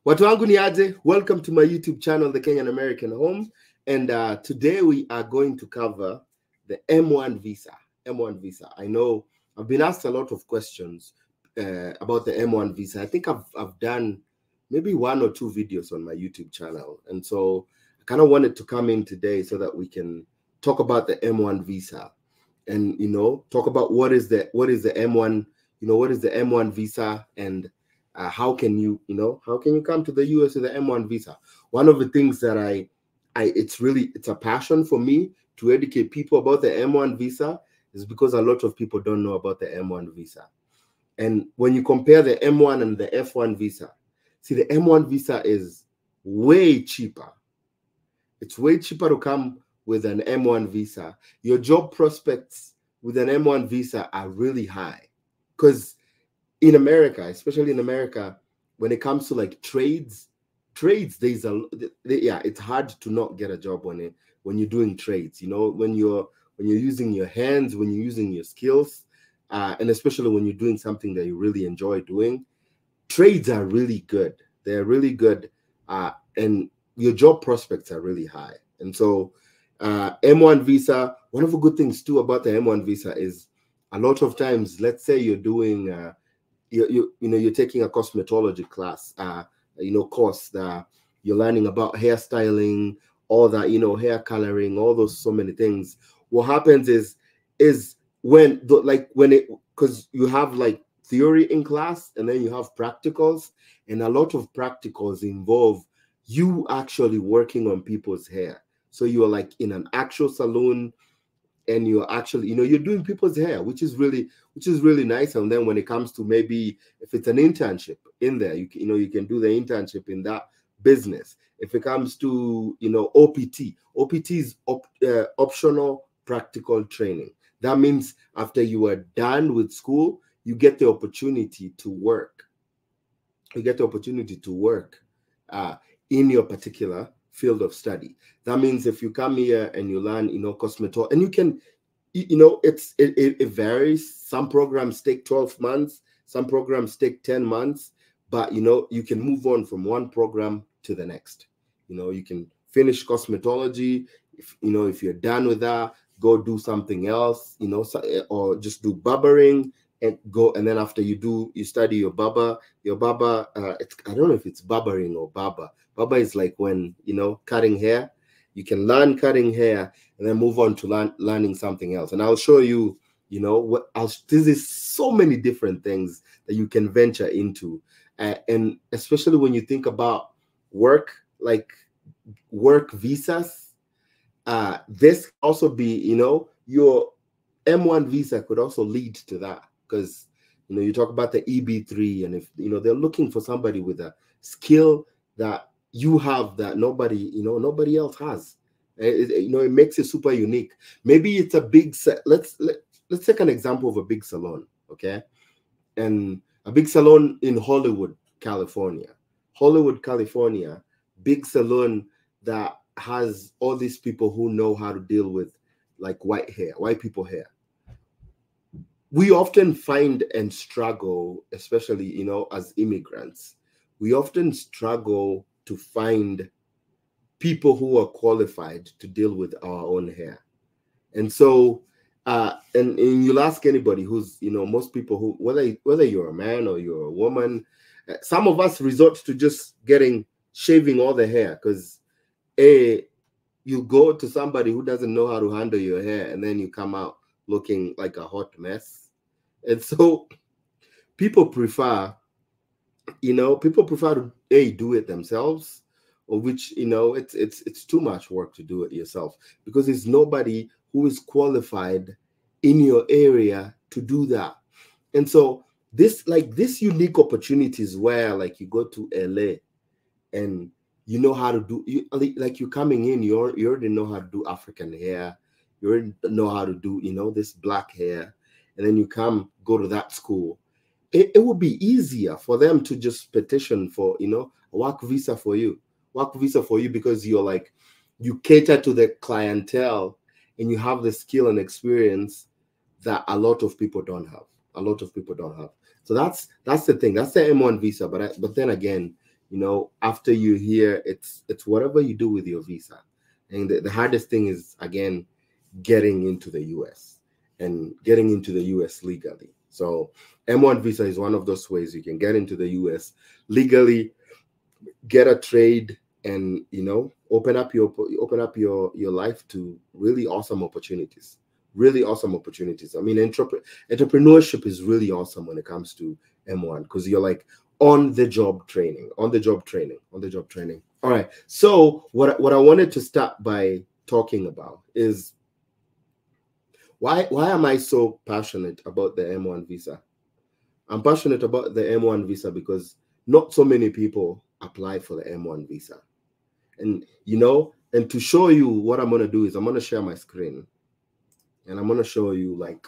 Watu wangu ni aje? Welcome to my YouTube channel, The Kenyan American Home. And today we are going to cover the M1 visa. M1 visa. I know I've been asked a lot of questions about the M1 visa. I think I've done maybe 1 or 2 videos on my YouTube channel. And so I kind of wanted to come in today so that we can talk about the M1 visa and, talk about what is the M1, what is the M1 visa, and how can you come to the US with the M1 visa? One of the things that it's a passion for me to educate people about the M1 visa is because a lot of people don't know about the M1 visa. And when you compare the M1 and the F1 visa, see, the M1 visa is way cheaper. It's way cheaper to come with an M1 visa. Your job prospects with an M1 visa are really high because in America, especially in America, when it comes to like trades, it's hard to not get a job when you're doing trades. When you're using your hands, when you're using your skills, and especially when you're doing something that you really enjoy doing, trades are really good. They're really good, and your job prospects are really high. And so, M1 visa. One of the good things too about the M1 visa is a lot of times, let's say you're doing you're taking a cosmetology class, course that you're learning about hairstyling, all that, hair coloring, all those, so many things. What happens is because you have like theory in class and then you have practicals, and a lot of practicals involve you actually working on people's hair. So you're like in an actual salon, and you're actually, you're doing people's hair, which is really nice. And then when it comes to maybe if it's an internship in there, you can do the internship in that business. If it comes to, OPT is optional practical training. That means after you are done with school, you get the opportunity to work. You get the opportunity to work in your particular field of study. That means if you come here and you learn, cosmetology, and you can, it varies. Some programs take 12 months, some programs take 10 months, but you can move on from one program to the next. You can finish cosmetology. If you're done with that, go do something else, or just do barbering and go. And then after you study your barber, I don't know if it's barbering or barber. Barber is like when, cutting hair. You can learn cutting hair and then move on to learning something else. And I'll show you, this is so many different things that you can venture into. And especially when you think about work, like work visas, this also be, your M1 visa could also lead to that, because, you talk about the EB3, and if, they're looking for somebody with a skill that you have that nobody else has. It makes it super unique. Maybe it's a big let's take an example of a big salon, okay? And a big salon in Hollywood, California, big salon that has all these people who know how to deal with like white people hair. We often find and struggle, especially, as immigrants, we often struggle to find people who are qualified to deal with our own hair. And so, and you'll ask anybody who's, most people who, whether you're a man or you're a woman, some of us resort to just shaving all the hair, because you go to somebody who doesn't know how to handle your hair, and then you come out looking like a hot mess. And so people prefer to do it themselves, or which, it's too much work to do it yourself, because there's nobody who is qualified in your area to do that. And so this unique opportunities where, like, you go to LA and you know how to do, you're coming in, you already know how to do African hair, you already know how to do, this black hair, and then you go to that school. It would be easier for them to just petition for, a work visa for you, because you cater to the clientele and you have the skill and experience that a lot of people don't have. So that's the thing. That's the M1 visa. But then again, You know, after you're here, it's whatever you do with your visa. And the hardest thing is, again, getting into the US and getting into the US legally. So M1 visa is one of those ways you can get into the US legally, get a trade, and, you know, open up your life to really awesome opportunities. Really awesome opportunities. I mean, entrepreneurship is really awesome when it comes to M1, because you're like on the job training. All right. So what I wanted to start by talking about is why am I so passionate about the M1 visa? I'm passionate about the M1 visa because not so many people apply for the M1 visa. And, you know, and to show you what I'm going to do is I'm going to share my screen, and I'm going to show you like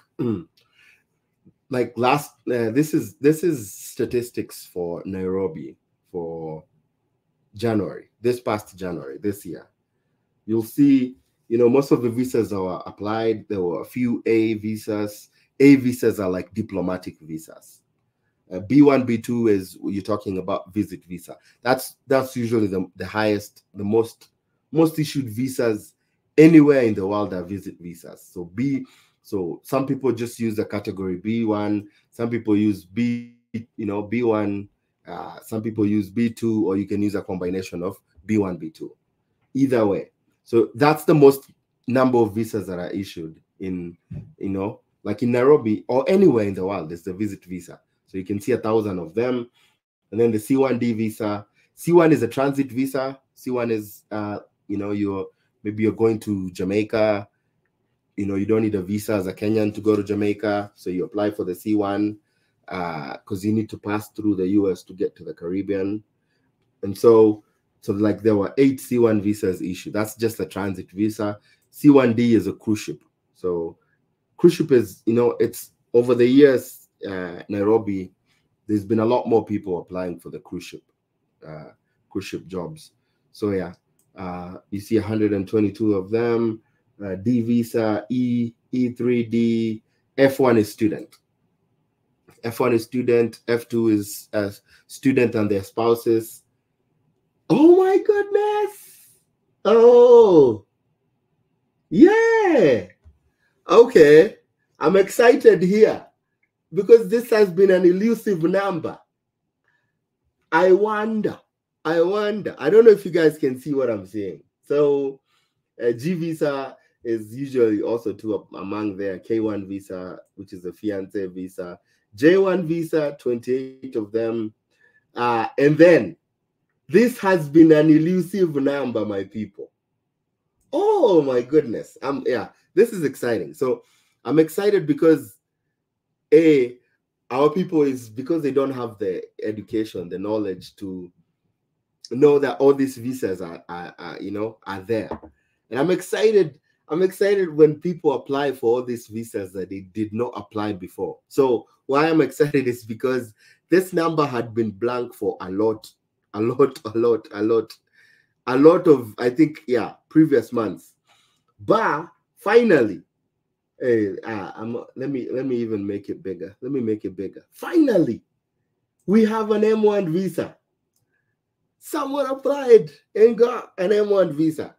this is statistics for Nairobi for January, this past January, this year. You'll see, you know, most of the visas that were applied, there were a few A visas. A visas are like diplomatic visas. B1, B2 is you're talking about visit visa. That's usually the highest, the most issued visas anywhere in the world are visit visas. So some people just use the category B1, some people use B1, some people use B2, or you can use a combination of B1, B2. Either way. So that's the most number of visas that are issued in, you know, like in Nairobi or anywhere in the world, there's the visit visa. So you can see 1,000 of them. And then the C1D visa. C1 is a transit visa. C1 is, you know, you're going to Jamaica. You know, you don't need a visa as a Kenyan to go to Jamaica. So you apply for the C1 because you need to pass through the US to get to the Caribbean. And so like there were 8 C1 visas issued. That's just a transit visa. C1D is a cruise ship. So cruise ship is, you know, it's over the years, Nairobi, there's been a lot more people applying for the cruise ship jobs. So yeah, you see 122 of them. D visa, E3D, F1 is student. F1 is student, F2 is student and their spouses. Oh my goodness. Oh, yeah. Okay. I'm excited here because this has been an elusive number. I wonder. I don't know if you guys can see what I'm saying. So G visa is usually also among there. K1 visa, which is a fiance visa. J1 visa, 28 of them. And then this has been an elusive number, my people. Oh my goodness. This is exciting. So I'm excited because our people is because they don't have the education, the knowledge to know that all these visas are there. And I'm excited when people apply for all these visas that they did not apply before. So why I'm excited is because this number had been blank for a lot of, I think, previous months. But finally, let me even make it bigger. Let me make it bigger. Finally, we have an M1 visa. Someone applied and got an M1 visa.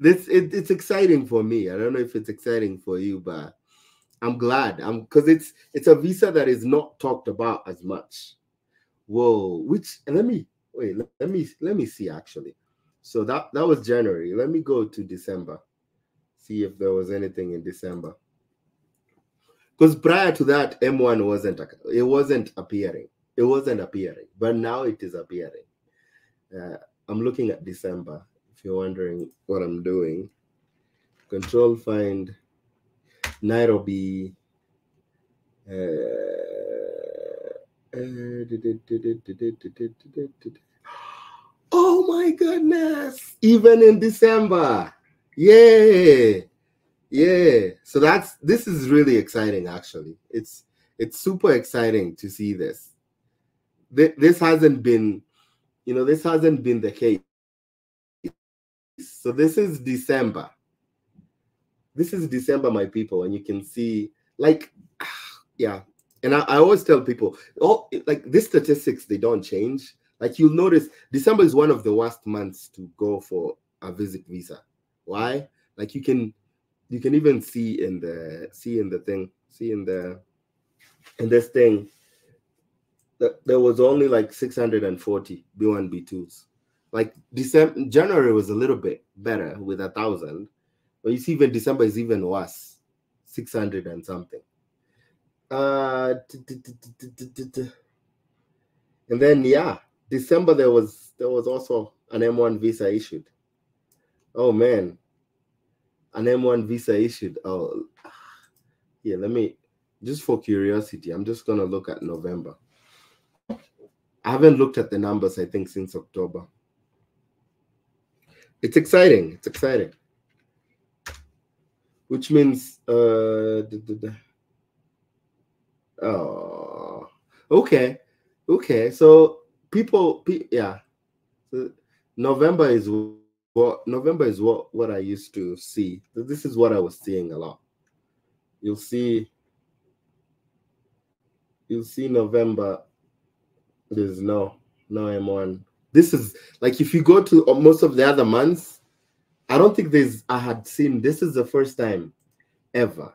It's exciting for me. I don't know if it's exciting for you, but I'm glad. Because it's a visa that is not talked about as much. Whoa, let me see actually. So that was January. Let me go to December. See if there was anything in December. Because prior to that, M1 wasn't appearing. It wasn't appearing, but now it is appearing. I'm looking at December. If you're wondering what I'm doing, Control find Nairobi. Oh my goodness! Even in December, yeah. So this is really exciting. Actually, it's super exciting to see this. This hasn't been, this hasn't been the case. So this is December. This is December, my people, and you can see, like, yeah, And I always tell people, oh, like these statistics, they don't change. Like you'll notice December is one of the worst months to go for a visit visa. Why? Like you can even see in this thing that there was only like 640 B1 B2s. Like January was a little bit better with 1,000, but you see even December is even worse, 600 and something. And then yeah, December there was also an M1 visa issued. Oh man, an M1 visa issued. Oh yeah, let me just for curiosity, I'm just gonna look at November. I haven't looked at the numbers, I think, since October. It's exciting. It's exciting. Which means oh, okay. Okay. So yeah. So November is what I used to see. This is what I was seeing a lot. You'll see November. There's no M1. This is like if you go to most of the other months, I don't think I had seen, this is the first time ever.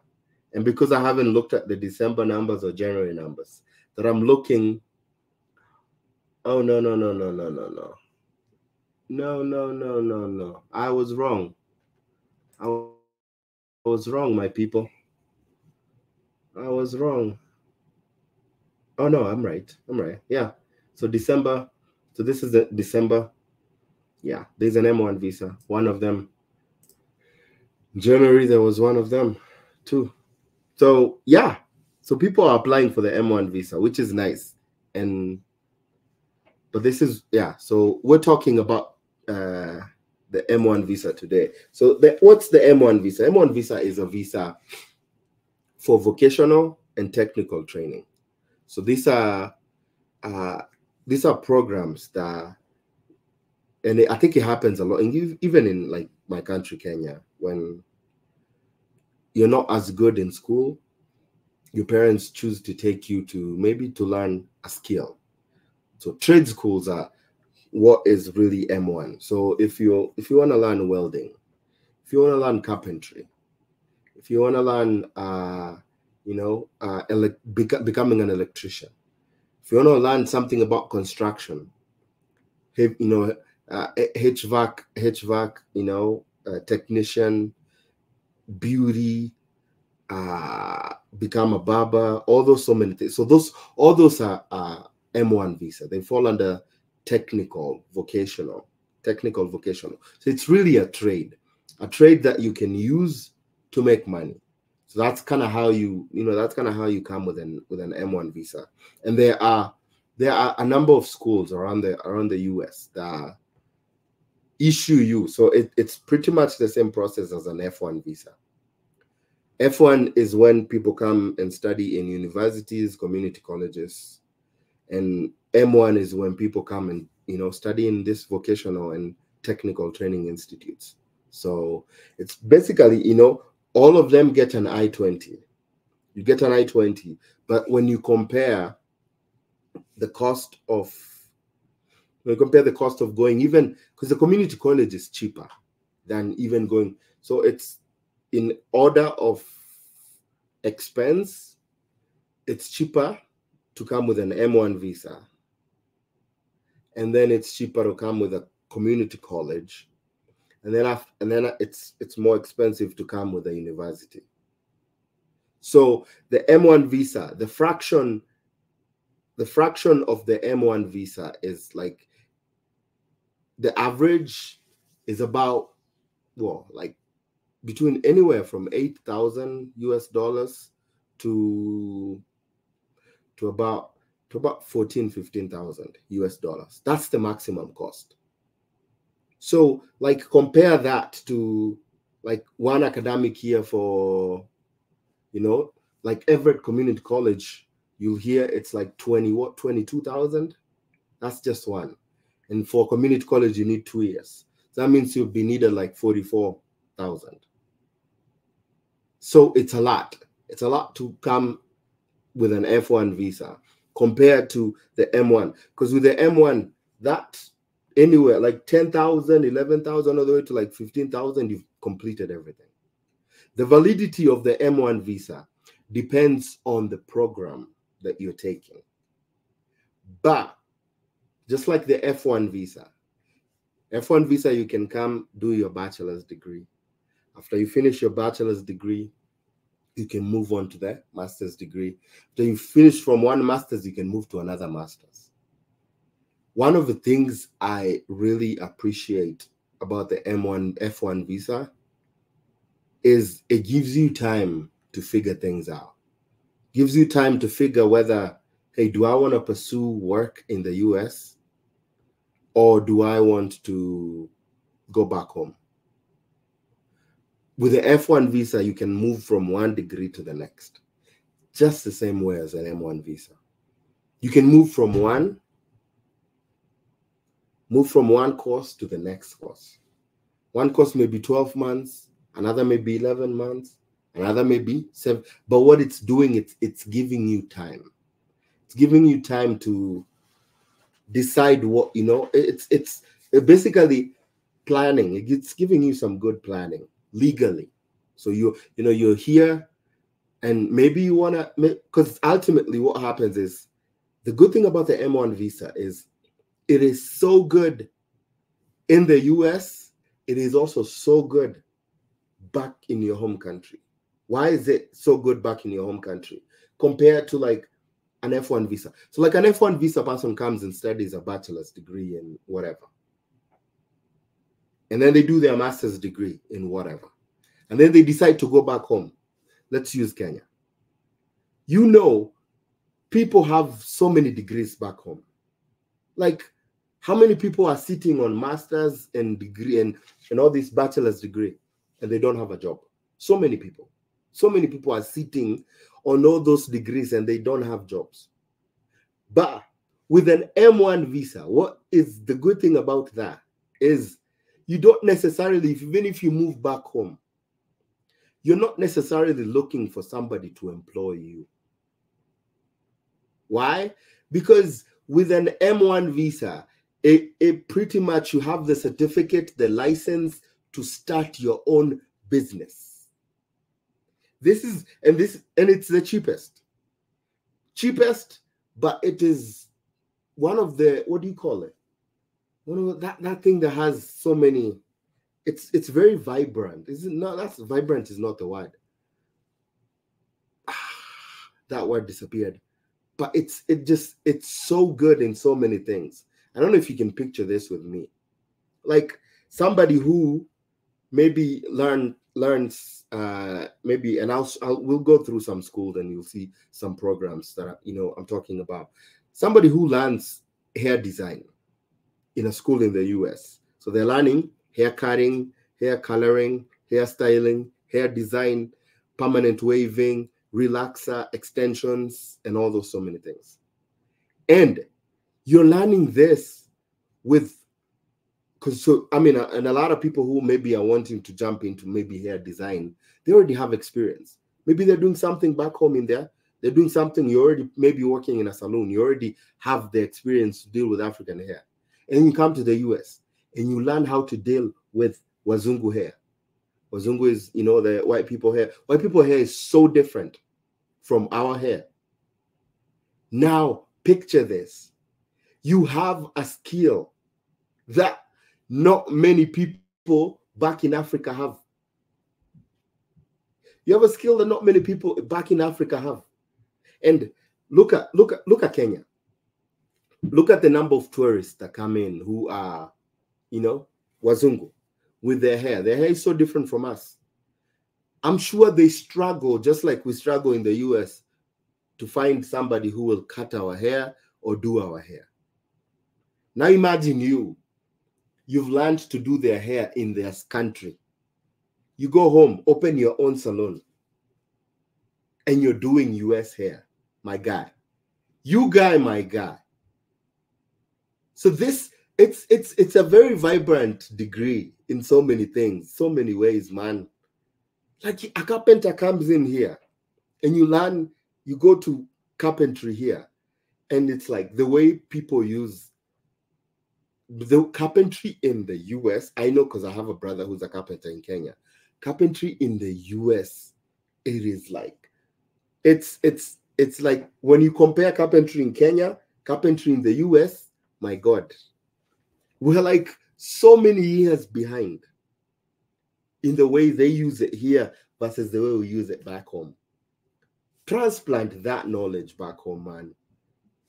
And because I haven't looked at the December numbers or January numbers, that I'm looking, oh, no. No. I was wrong. I was wrong, my people. I was wrong. Oh, no, I'm right. Yeah. So December, so this is the December. Yeah, there's an M1 visa. One of them. January, there was one of them too. So yeah, so people are applying for the M1 visa, which is nice. But this is, yeah, so we're talking about the M1 visa today. So what's the M1 visa? M1 visa is a visa for vocational and technical training. So these are programs that, and I think it happens a lot, and even in like my country, Kenya, when you're not as good in school, your parents choose to take you to maybe to learn a skill. So trade schools are what is really M1. So if you want to learn welding, if you want to learn carpentry, if you want to learn becoming an electrician, if you want to learn something about construction, HVAC, technician, beauty, become a barber, all those, so many things. So all those are M1 visa. They fall under technical vocational. So it's really a trade that you can use to make money. So that's kind of how you come with an M1 visa. And there are a number of schools around the US that issue you. So it's pretty much the same process as an F1 visa. F1 is when people come and study in universities, community colleges, and M1 is when people come and study in this vocational and technical training institutes. So it's basically all of them get an I-20. You get an I-20, but when you compare the cost of going, even because the community college is cheaper than even going, so it's in order of expense, it's cheaper to come with an M1 visa, and then it's cheaper to come with a community college, and then it's more expensive to come with a university. So the M1 visa, the fraction of the M1 visa is like, the average is about, well, like between anywhere from $8,000 to about 14,000-15,000 US. That's the maximum cost. So like compare that to like one academic year for, like Everett Community College, you'll hear it's like 22,000. That's just one. And for community college, you need 2 years. So that means you'll be needed like 44,000. So it's a lot. It's a lot to come with an F1 visa compared to the M1. Because with the M1, that anywhere like 10,000, 11,000, all the way to like 15,000, you've completed everything. The validity of the M1 visa depends on the program that you're taking. But just like the F1 visa, you can come do your bachelor's degree. After you finish your bachelor's degree, you can move on to the master's degree. After you finish from one master's, you can move to another master's. One of the things I really appreciate about the F1 visa is it gives you time to figure things out. Gives you time to figure whether, hey, do I want to pursue work in the US or do I want to go back home? With the F1 visa, you can move from one degree to the next, just the same way as an M1 visa. You can move from one course to the next course. One course may be 12 months, another may be 11 months, another may be 7. But what it's doing, it's giving you time. It's giving you time to decide what, it's basically planning. It's giving you some good planning legally. So you're here, and maybe you want to, because ultimately what happens is, the good thing about the M1 visa is it is so good in the US. It is also so good back in your home country. Why is it so good back in your home country compared to like an F1 visa? So like an F1 visa person comes and studies a bachelor's degree in whatever. And then they do their master's degree in whatever. And then they decide to go back home. Let's use Kenya. People have so many degrees back home. Like, how many people are sitting on master's and degree and all this bachelor's degree and they don't have a job? So many people. So many people are sitting on all those degrees and they don't have jobs. But with an M1 visa, what is the good thing about that is you don't necessarily, even if you move back home, you're not necessarily looking for somebody to employ you. Why? Because with an M1 visa, it pretty much, you have the certificate, the license to start your own business. And it's the cheapest, but it is one of the, what do you call it? One of that thing that has so many, it's very vibrant. Is it not? That's vibrant is not the word. That word disappeared. But it's so good in so many things. I don't know if you can picture this with me. Like somebody who maybe learns maybe, and we'll go through some schools and you'll see some programs that I'm talking about. Somebody who learns hair design in a school in the US. So they're learning hair cutting, hair coloring, hair styling, hair design, permanent waving, relaxer, extensions, and all those so many things. And you're learning this and a lot of people who maybe are wanting to jump into maybe hair design, they already have experience. Maybe they're doing something back home in there. They're doing something, you're already maybe working in a salon. You already have the experience to deal with African hair. And you come to the US and you learn how to deal with Wazungu hair. Wazungu is, the white people hair. White people hair is so different from our hair. Now, picture this. You have a skill that not many people back in Africa have. You have a skill that not many people back in Africa have. And look at Kenya. Look at the number of tourists that come in who are, Wazungu with their hair. Their hair is so different from us. I'm sure they struggle, just like we struggle in the US, to find somebody who will cut our hair or do our hair. Now imagine you've learned to do their hair in their country. You go home, open your own salon, and you're doing US hair, my guy. My guy. So it's a very vibrant degree in so many things, so many ways, man. Like a carpenter comes in here and you learn, you go to carpentry here, and it's like the way people use the carpentry in the US. I know because I have a brother who's a carpenter in Kenya. Carpentry in the US, it is like it's like when you compare carpentry in Kenya, carpentry in the US, my God, we're like so many years behind in the way they use it here versus the way we use it back home. Transplant that knowledge back home, man.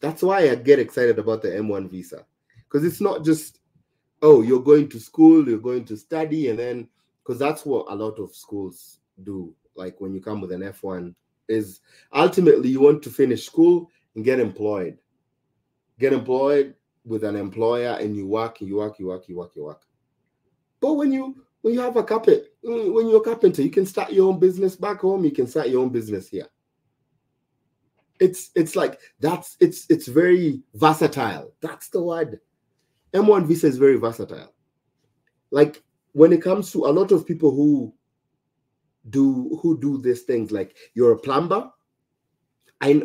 That's why I get excited about the M1 visa. Because it's not just, oh, you're going to school, you're going to study, and then, because that's what a lot of schools do. Like when you come with an F1, is ultimately you want to finish school and get employed. Get employed with an employer, and you work. But when you have a carpenter, when you're a carpenter, you can start your own business back home. You can start your own business here. It's like it's very versatile. That's the word. M1 visa is very versatile. Like when it comes to a lot of people who do these things, like you're a plumber. I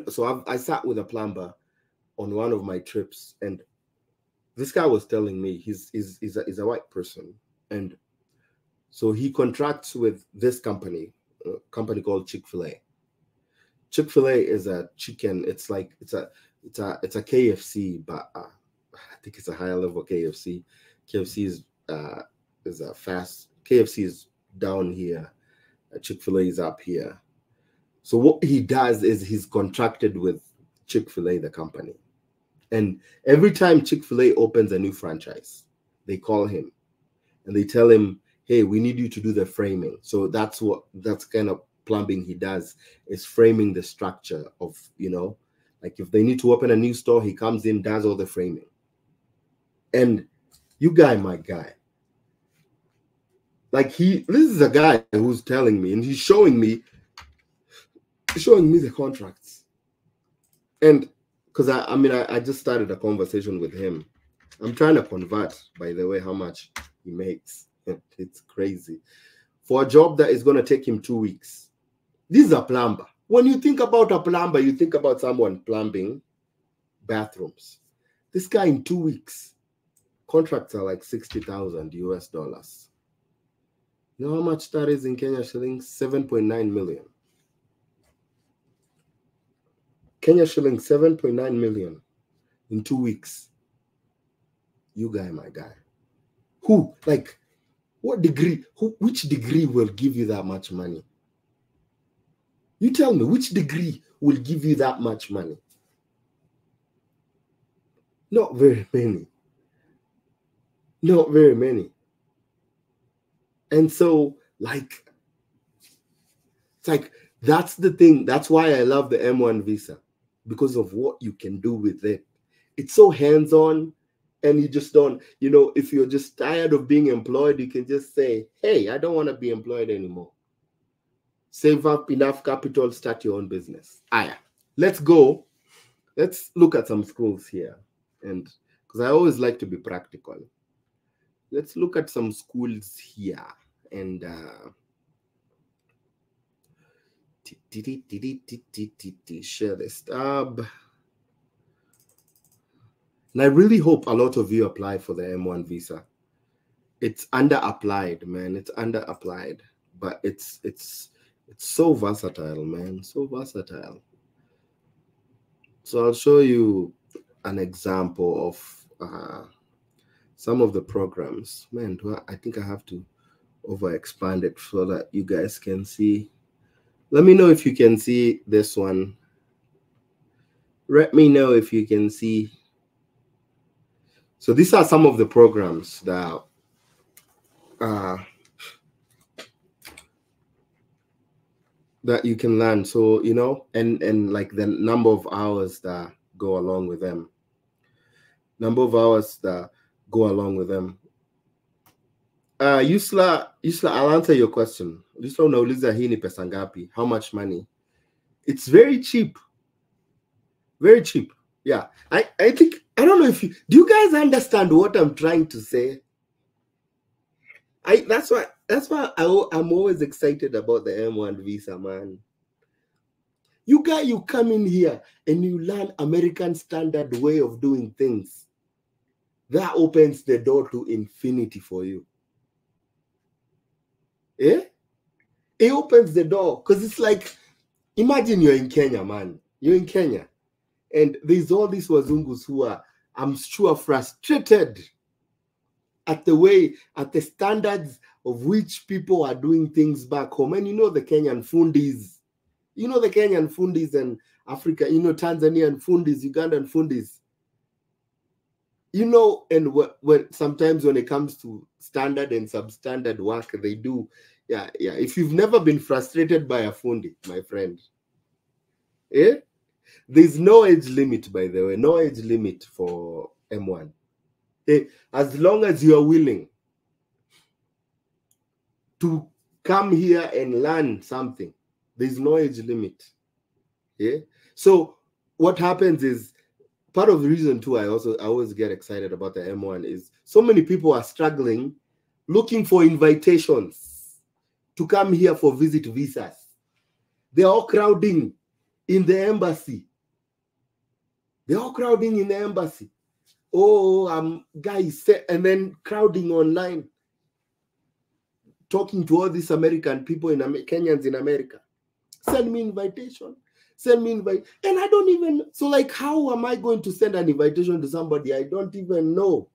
sat with a plumber on one of my trips, and this guy was telling me he's a white person, and so he contracts with this company, a company called Chick-fil-A. Chick-fil-A is a chicken. It's like it's a KFC, but I think it's a higher level KFC. KFC is a fast. KFC is down here. Chick-fil-A is up here. So what he does is he's contracted with Chick-fil-A, the company, and every time Chick-fil-A opens a new franchise, they call him and they tell him, "Hey, we need you to do the framing." So that's kind of plumbing he does, is framing the structure of, like if they need to open a new store, he comes in, does all the framing. And my guy, like this is a guy who's telling me, and he's showing me the contracts. And because I just started a conversation with him. I'm trying to convert, by the way, how much he makes. It's crazy. For a job that is going to take him 2 weeks. This is a plumber. When you think about a plumber, you think about someone plumbing bathrooms. This guy in 2 weeks, contracts are like $60,000 US. You know how much that is in Kenya shillings? 7.9 million. Kenya shillings, 7.9 million in 2 weeks. My guy. Who, like, what degree, which degree will give you that much money? You tell me, which degree will give you that much money? Not very many. Not very many. And so, like, it's like, that's the thing. That's why I love the M1 visa, because of what you can do with it. It's so hands-on, and you just don't, if you're just tired of being employed, you can just say, hey, I don't want to be employed anymore. Save up enough capital, start your own business. Let's go. Let's look at some schools here. And because I always like to be practical. Let's look at some schools here. And share this tab. And I really hope a lot of you apply for the M1 visa. It's under-applied, man. It's under-applied. But it's so versatile, man. So versatile. So I'll show you an example of some of the programs. Man, I think I have to over-expand it so that you guys can see. Let me know if you can see this one. Let me know if you can see. So these are some of the programs that that you can learn. So, and like the number of hours that go along with them. Yusla, I'll answer your question. Yusla unauliza hii ni pesa ngapi? How much money? It's very cheap. Very cheap. Yeah. I think, I don't know if do you guys understand what I'm trying to say? That's why I'm always excited about the M1 visa, man. You come in here and you learn American standard way of doing things. That opens the door to infinity for you. Yeah? It opens the door because it's like, imagine you're in Kenya, man. You're in Kenya. And there's all these Wazungus who are, I'm sure, frustrated at the standards of which people are doing things back home. And you know the Kenyan fundis. You know the Kenyan fundis and Africa, you know, Tanzanian fundis, Ugandan fundis. You know, and when sometimes when it comes to standard and substandard work they do, yeah. If you've never been frustrated by a fundi, my friend, there's no age limit, by the way, no age limit for M1. As long as you are willing to come here and learn something, there's no age limit. Yeah. So what happens is, part of the reason too, I always get excited about the M1 is so many people are struggling, looking for invitations to come here for visit visas. They're all crowding in the embassy. Oh, guys, and then crowding online, talking to all these American people Kenyans in America. Send me invitation. And I don't even, so like, how am I going to send an invitation to somebody I don't even know?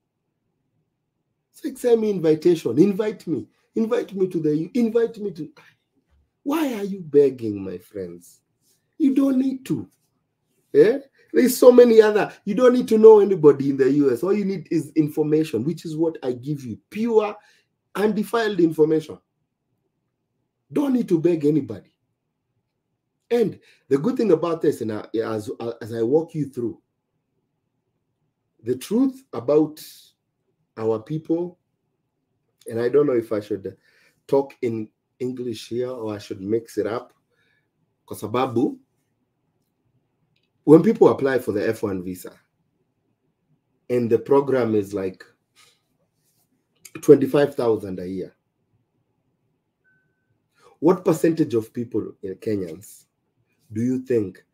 It's like, send me invitation, invite me to, why are you begging, my friends? You don't need to. Yeah? There's so many other, you don't need to know anybody in the US. All you need is information, which is what I give you, pure, undefiled information. Don't need to beg anybody. And the good thing about this, and as I walk you through, the truth about our people, and I don't know if I should talk in English here or I should mix it up, kwa sababu, when people apply for the F1 visa, and the program is like 25,000 a year, what percentage of people, Kenyans, do you think,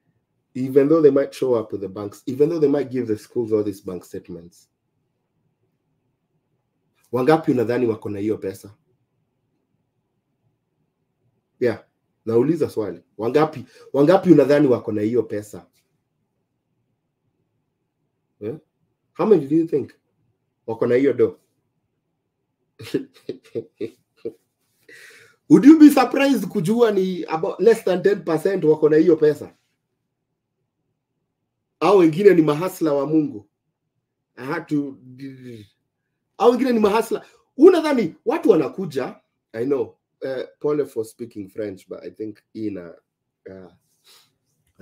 even though they might show up with the banks, even though they might give the schools all these bank statements, wangapi unadhani wako na hiyo pesa? Yeah, nauliza swali. Wangapi unadhani wako na hiyo pesa? Yeah? How many do you think wako na hiyo do? Would you be surprised kujua ni about less than 10% wako na hiyo pesa? Au wengine ni mahasla wa Mungu? Au wengine ni mahasla. Unadhani watu wanakuja, I know, Paul for speaking French, but I think I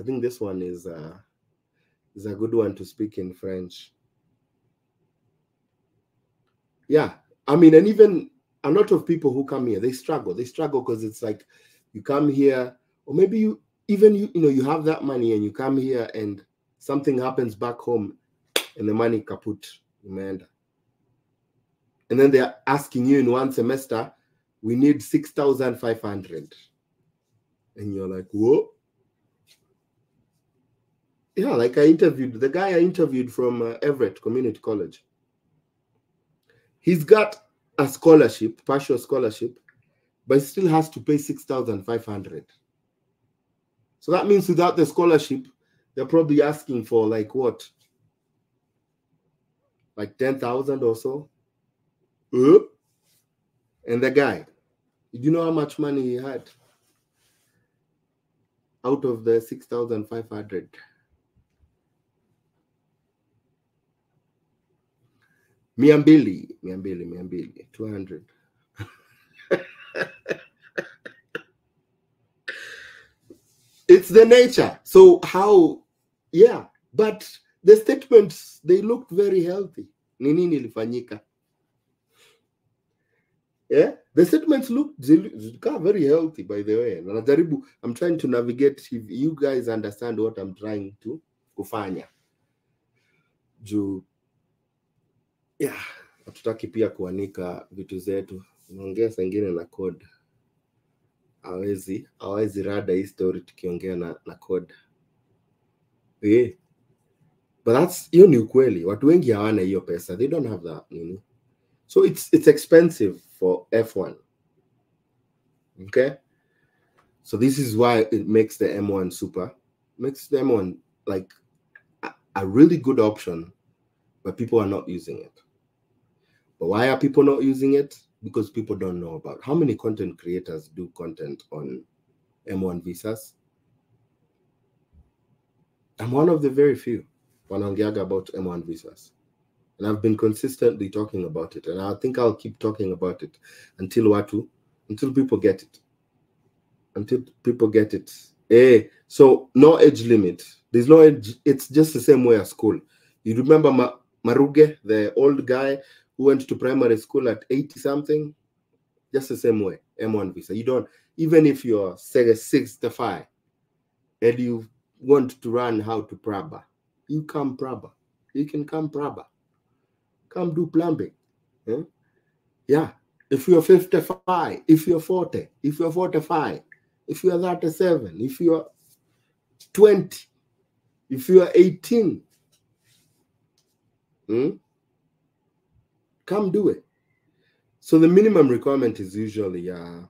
think this one is a good one to speak in French. Yeah, I mean, and even a lot of people who come here, they struggle because it's like, you come here, or maybe you have that money and you come here and something happens back home and the money kaput, imeenda. And then they're asking you in one semester, we need 6,500. And you're like, whoa. Yeah, like the guy I interviewed from Everett Community College. He's got a scholarship, partial scholarship, but he still has to pay 6,500. So that means without the scholarship, they're probably asking for like what? Like 10,000 or so. And the guy, do you know how much money he had out of the 6,500? Miambili, 200. It's the nature. So how, yeah, but the statements, they looked very healthy. Nini nilifanyika? Yeah, the statements look very healthy, by the way. I'm trying to navigate if you guys understand what I'm trying to kufanya. Yeah, hatutaki pia kuanika vitu zetu. Unaongea sengine na code. hawezi rada hii story tukiongea na code. Yeah. But that's hiyo ni ukweli. Watu wengi hawana hiyo pesa. They don't have that, So it's expensive for F1. Okay? So this is why it makes the M1 super. Makes the M1 like a really good option, but people are not using it. But why are people not using it? Because people don't know about how many content creators do content on M1 visas. I'm one of the very few wanaongeaga about M1 visas. And I've been consistently talking about it. And I think I'll keep talking about it until people get it. Until people get it. So no age limit. There's no age. It's just the same way as school. You remember Maruge, the old guy who went to primary school at 80-something? Just the same way. M1 visa. You don't, even if you're, say, 65 and you want to run how to Praba, you come Praba. You can come Praba. Come do plumbing. Yeah. If you're 55, if you're 40, if you're 45, if you're 37, if you're 20, if you're 18, come do it. So the minimum requirement is usually a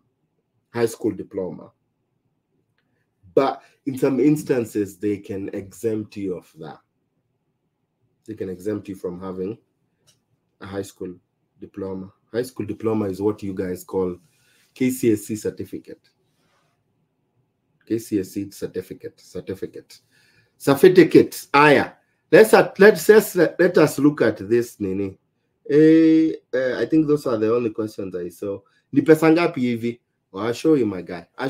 high school diploma. But in some instances, they can exempt you of that. They can exempt you from having a high school diploma. High school diploma is what you guys call KCSE certificate. KCSE certificate. Aya. Let us look at this, Nini. I think those are the only questions I saw. Ni pesa ngapi hivi? I'll show you, my guy. I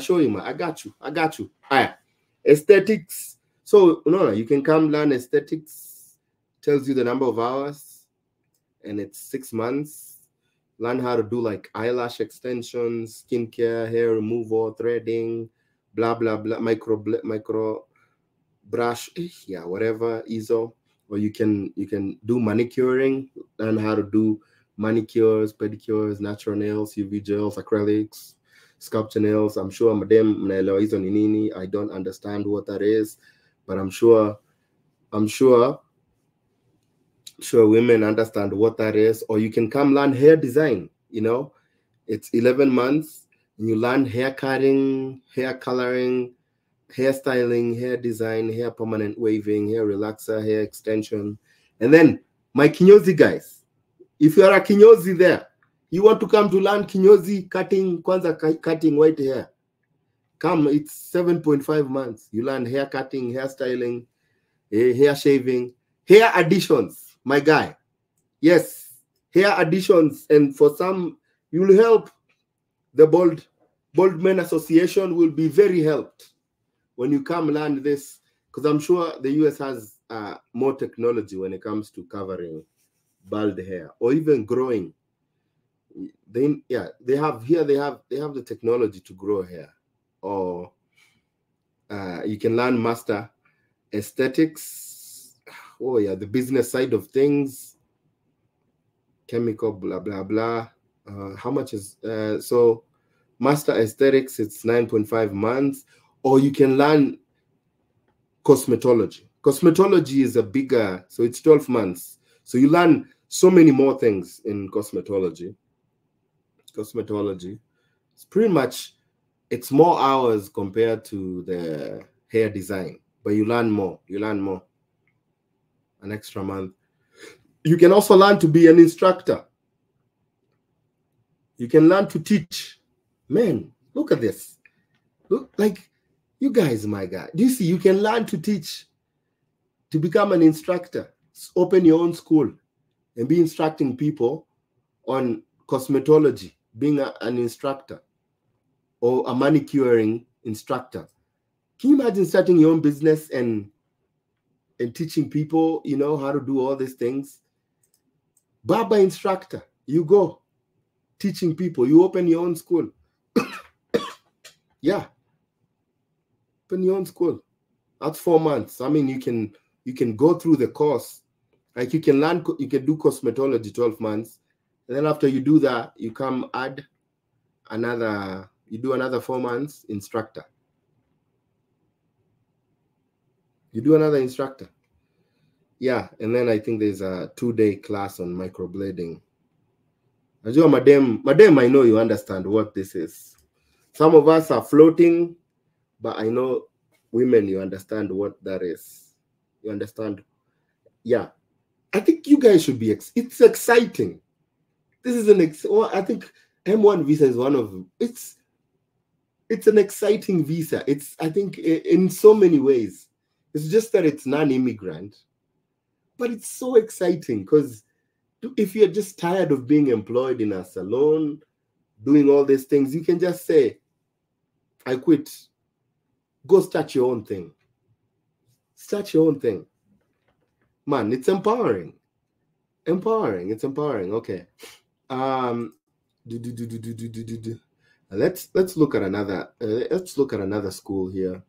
got you. Aya. Aesthetics. So, no, you can come learn aesthetics. Tells you the number of hours. And it's 6 months. Learn how to do like eyelash extensions, skincare, hair removal, threading, blah, blah, blah, micro brush, yeah, whatever, ISO. Or you can do manicuring, learn how to do manicures, pedicures, natural nails, UV gels, acrylics, sculpture nails. I'm sure madam mnaelewa hizo ni nini. I don't understand what that is, but I'm sure women understand what that is. Or you can come learn hair design. It's 11 months and you learn hair cutting, hair coloring, hairstyling, hair design, hair permanent waving, hair relaxer, hair extension. And then my kinyozi guys, if you are a kinyozi there, you want to come to learn kinyozi cutting, kwanza cutting white hair, come. It's 7.5 months. You learn hair cutting, hairstyling, hair shaving, hair additions, my guy. Yes, hair additions. And for some, you'll help. The Bald Men Association will be very helped when you come learn this, because I'm sure the US has more technology when it comes to covering bald hair or even growing. They have the technology to grow hair. Or you can learn master aesthetics. Oh yeah, the business side of things, chemical, blah blah blah. How much is so master aesthetics? It's 9.5 months. Or you can learn cosmetology. Cosmetology is a bigger, so it's 12 months. So you learn so many more things in cosmetology. Cosmetology, it's pretty much, it's more hours compared to the hair design, but you learn more. An extra month. You can also learn to be an instructor. You can learn to teach. Man, look at this. Look, like, you guys, my guy. Do you see? You can learn to teach, to become an instructor. Open your own school and be instructing people on cosmetology, being an instructor or a manicuring instructor. Can you imagine starting your own business and teaching people, how to do all these things? Barber instructor, you go teaching people. You open your own school. Yeah. Open your own school. That's 4 months. I mean, you can go through the course. Like you can do cosmetology 12 months. And then after you do that, you come add another You do another 4 months, instructor. You do another instructor. Yeah, and then I think there's a 2-day class on microblading. Madam, I know you understand what this is. Some of us are floating, but I know women, you understand what that is. You understand? Yeah. I think you guys should be, it's exciting. This is I think M1 visa is one of, it's an exciting visa. I think in so many ways, it's just that it's non-immigrant, but it's so exciting because if you're just tired of being employed in a salon, doing all these things, you can just say, I quit. Go start your own thing. Start your own thing. Man, it's empowering. Empowering. It's empowering. Okay. Let's look at another school here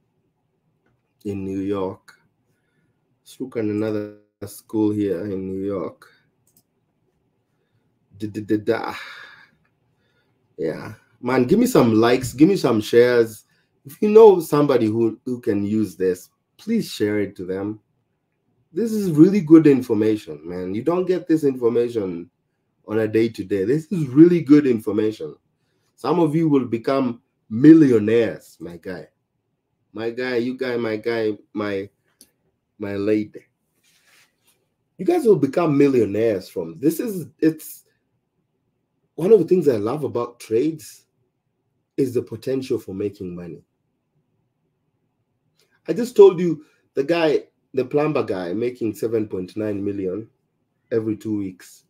in New York. Let's look at another school here in New York. Yeah, man, give me some likes, give me some shares. If you know somebody who can use this, please share it to them. This is really good information, man. You don't get this information on a day-to-day. This is really good information. Some of you will become millionaires, my guy. My guy, you guy, my guy, my lady. You guys will become millionaires from this. It's one of the things I love about trades is the potential for making money. I just told you the plumber guy making 7.9 million every 2 weeks.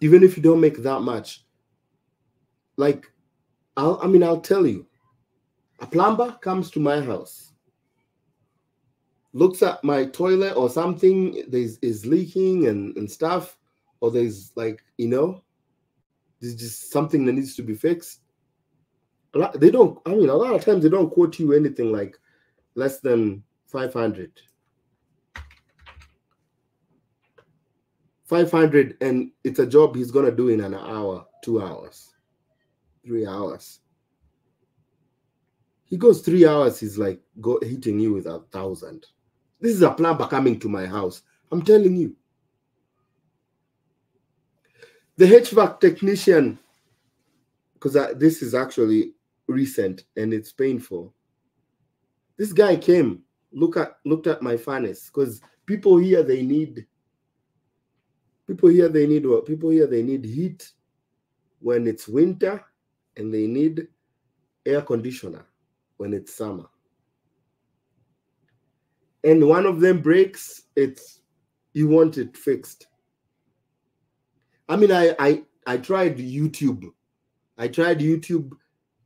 Even if you don't make that much, like, I'll tell you, a plumber comes to my house, looks at my toilet or something is leaking and stuff, or there's like, there's just something that needs to be fixed. A lot of times they don't quote you anything like less than 500. 500, and it's a job he's gonna do in an hour, 2 hours, 3 hours. He goes 3 hours, he's like hitting you with 1,000. This is a plumber coming to my house. I'm telling you. The HVAC technician, because this is actually recent and it's painful. This guy came, looked at my furnace, because people here they need what? People here they need heat when it's winter, and they need air conditioner when it's summer. And one of them breaks, you want it fixed. I mean, I tried YouTube. I tried YouTube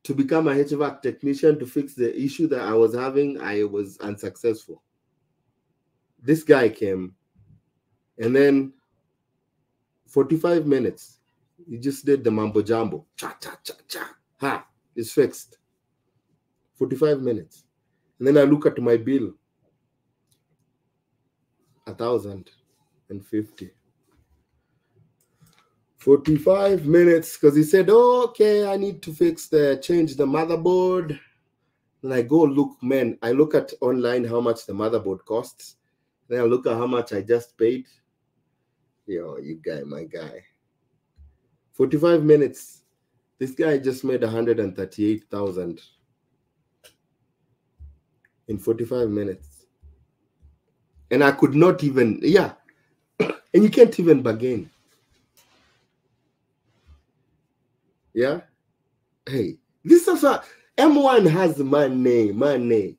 to become a HVAC technician to fix the issue that I was having. I was unsuccessful. This guy came, and then 45 minutes, he just did the mambo jumbo. Cha, cha, cha, cha. Ha, it's fixed. 45 minutes. And then I look at my bill, 1,050. 45 minutes, because he said, oh, okay, I need to change the motherboard. And I go look, man, I look at online how much the motherboard costs. Then I look at how much I just paid. Yo, my guy. 45 minutes. This guy just made 138,000 in 45 minutes. And I could not even, and you can't even bargain. Yeah. Hey, this is M1 has money.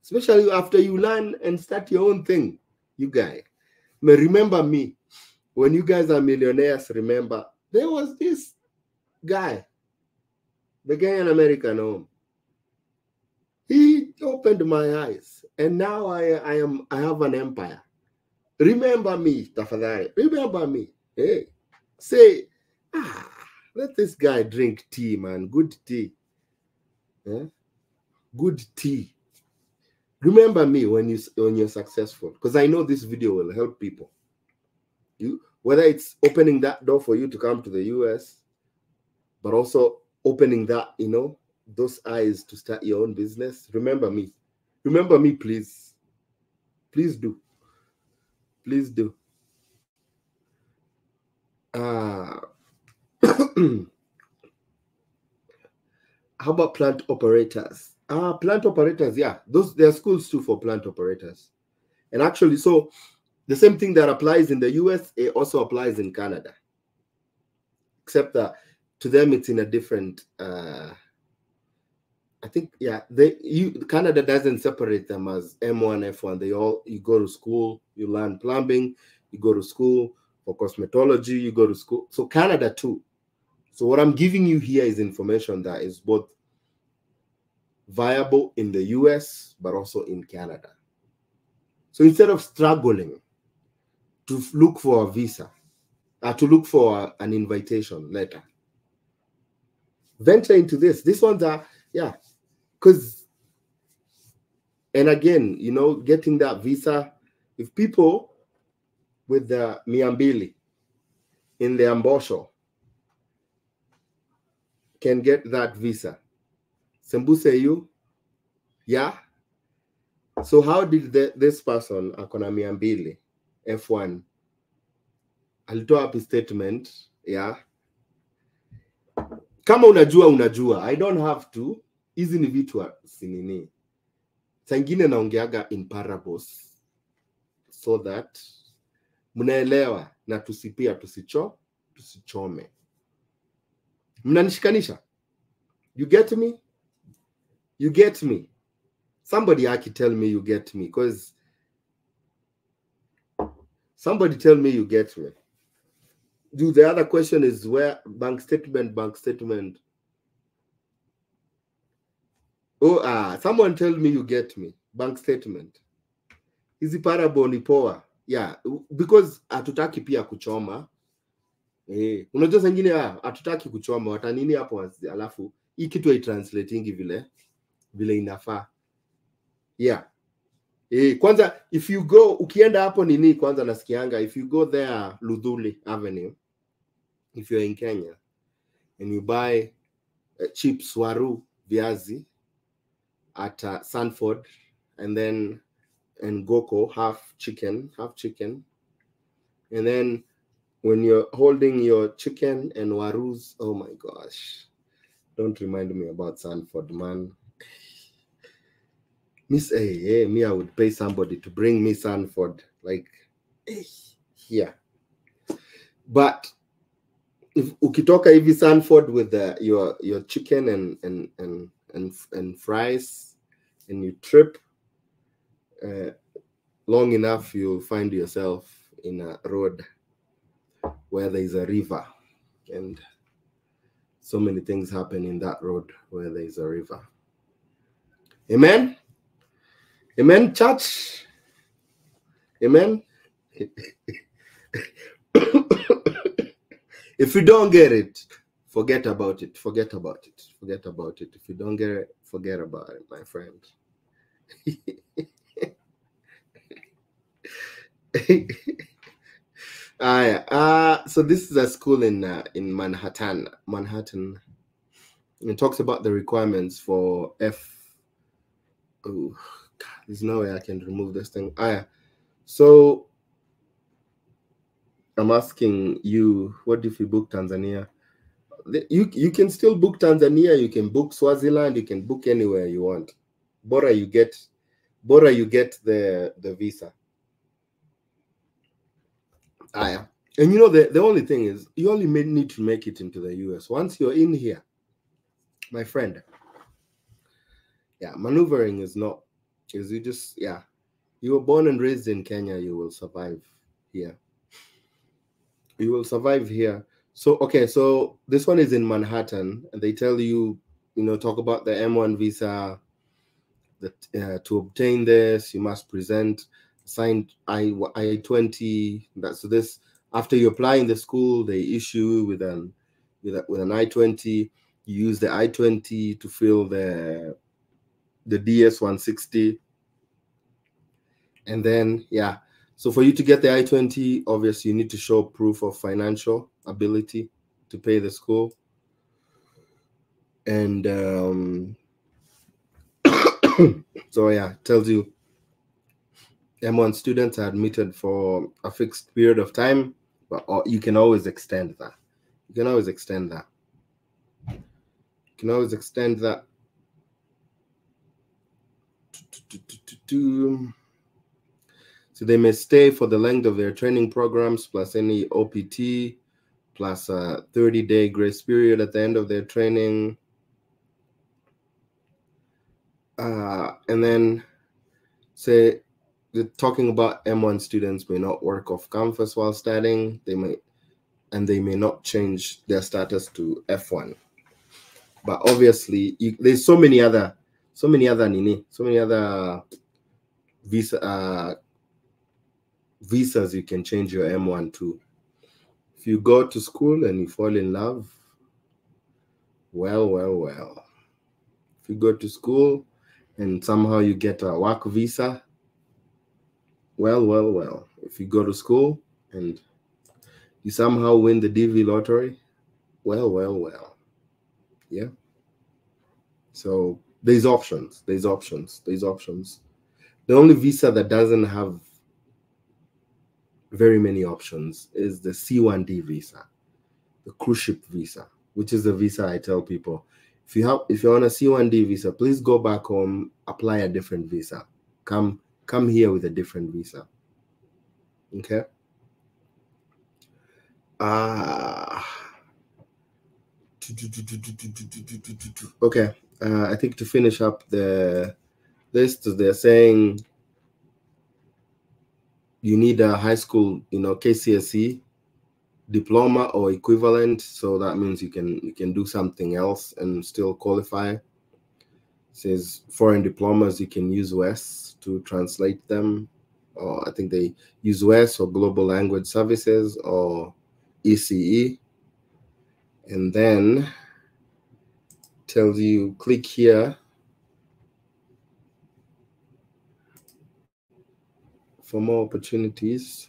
Especially after you learn and start your own thing, you guys. Remember me. When you guys are millionaires, remember, there was this guy, the guy in American home. He opened my eyes, and now I have an empire. Remember me, tafadhali. Remember me. Hey, say, let this guy drink tea, man. Good tea. Yeah? Good tea. Remember me when you're successful, because I know this video will help people. whether it's opening that door for you to come to the US, but also opening that, you know, those eyes to start your own business. Remember me, please. Please do. Please do. How about plant operators? Plant operators, yeah. There are schools too for plant operators. And actually, so the same thing that applies in the US, it also applies in Canada. Except that to them it's in a different I think, yeah, Canada doesn't separate them as M1, F1. You go to school, you learn plumbing, you go to school for cosmetology, you go to school. So Canada too. So what I'm giving you here is information that is both viable in the US, but also in Canada. So instead of struggling to look for a visa, to look for an invitation letter, venture into this. These ones are, yeah, because, and again, you know, getting that visa, if people with the Miambili in the Ambosho can get that visa, Sembuse you, yeah. So how did this person, akona Miambili, F1, alitoa happy statement, yeah. Kama unajua, I don't have to. Hizi ni vitu sinini. Sangine naongeaga in parables so that mnaelewa na tusichome. Mnanishikanisha? You get me? You get me? Somebody actually tell me you get me, because somebody tell me you get me. The other question is where bank statement. Oh, someone tell me you get me. Bank statement. Hizi parable ni poa. Yeah, because hatutaki pia kuchoma. Unajua zingine hatutaki kuchoma, watanini hapo alafu hii kitu i-translatingi vile inafaa. Yeah. Kwanza if you go, ukienda hapo nini kwanza nasikianga, if you go there Luthuli Avenue, if you're in Kenya and you buy chips, waru, viazi at Sanford, and then Ngoko, half chicken, and then when you're holding your chicken and warus, oh my gosh, don't remind me about Sanford, man. Me, I would pay somebody to bring me Sanford, like, yeah. But if ukitoka hivi Sanford with your chicken and fries, and you trip long enough, you'll find yourself in a road where there is a river, and so many things happen in that road where there is a river. Amen? Amen, church? Amen? If you don't get it, forget about it. If you don't get it, forget about it, my friend. So this is a school in Manhattan. It talks about the requirements for oh, God, there's no way I can remove this thing. So I'm asking you, what if you book Tanzania? You can still book Tanzania, you can book Swaziland, you can book anywhere you want. Bora you get the visa. And you know, the only thing is you only need to make it into the US. Once you're in here, my friend, yeah, maneuvering is you just, yeah, you were born and raised in Kenya, you will survive here. You will survive here. So, okay, so this one is in Manhattan, and they tell you, talk about the M1 visa, that to obtain this, you must present signed I-20. So this, after you apply in the school, they issue with an I-20. You use the I-20 to fill the DS-160. And then, yeah, So for you to get the I-20, obviously you need to show proof of financial ability to pay the school. And so yeah, it tells you M1 students are admitted for a fixed period of time, but you can always extend that. You can always extend that. You can always extend that. So they may stay for the length of their training programs plus any OPT plus a 30-day grace period at the end of their training. And then say they're talking about M1 students may not work off campus while studying. They may not change their status to F1. But obviously, there's so many other visas you can change your M1 to. If you go to school and you fall in love, well. If you go to school and somehow you get a work visa, well. If you go to school and you somehow win the DV lottery, well. Yeah. So there's options. The only visa that doesn't have very many options is the C1D visa, the cruise ship visa, which is the visa I tell people, if you're on a C1D visa, please go back home, apply a different visa. Come here with a different visa. Okay. Okay. I think to finish up the list, they're saying you need a high school, KCSE diploma or equivalent. So that means you can do something else and still qualify. It says foreign diplomas, you can use WES to translate them. Or I think they use WES or Global Language Services or ECE. And then tells you click here for more opportunities.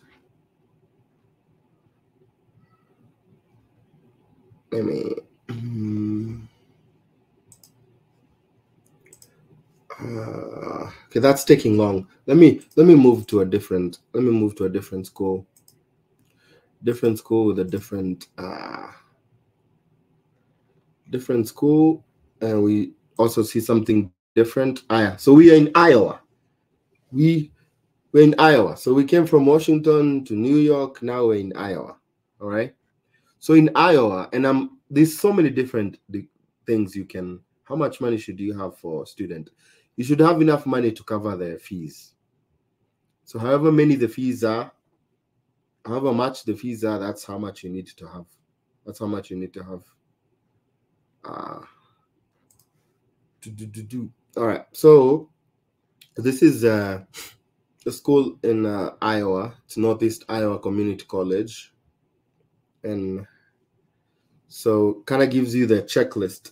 Okay, that's taking long. Let me move to a different school. Different school with a different school, and we also see something different. So we are in Iowa. We're in Iowa. So we came from Washington to New York. Now we're in Iowa. All right. So in Iowa, and there's so many different things you can. How much money should you have for a student? You should have enough money to cover their fees. So however many the fees are, however much the fees are, that's how much you need to have. That's how much you need to have. All right. So this is a school in Iowa. It's Northeast Iowa Community College. And so kind of gives you the checklist.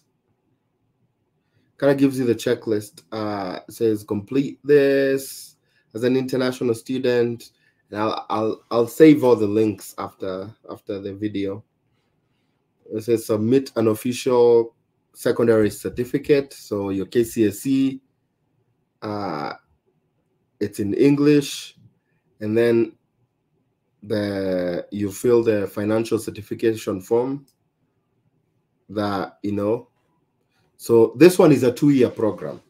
It says complete this as an international student. And I'll save all the links after the video. It says submit an official secondary certificate. So your KCSE, it's in English, and then you fill the financial certification form that, so this one is a 2-year program.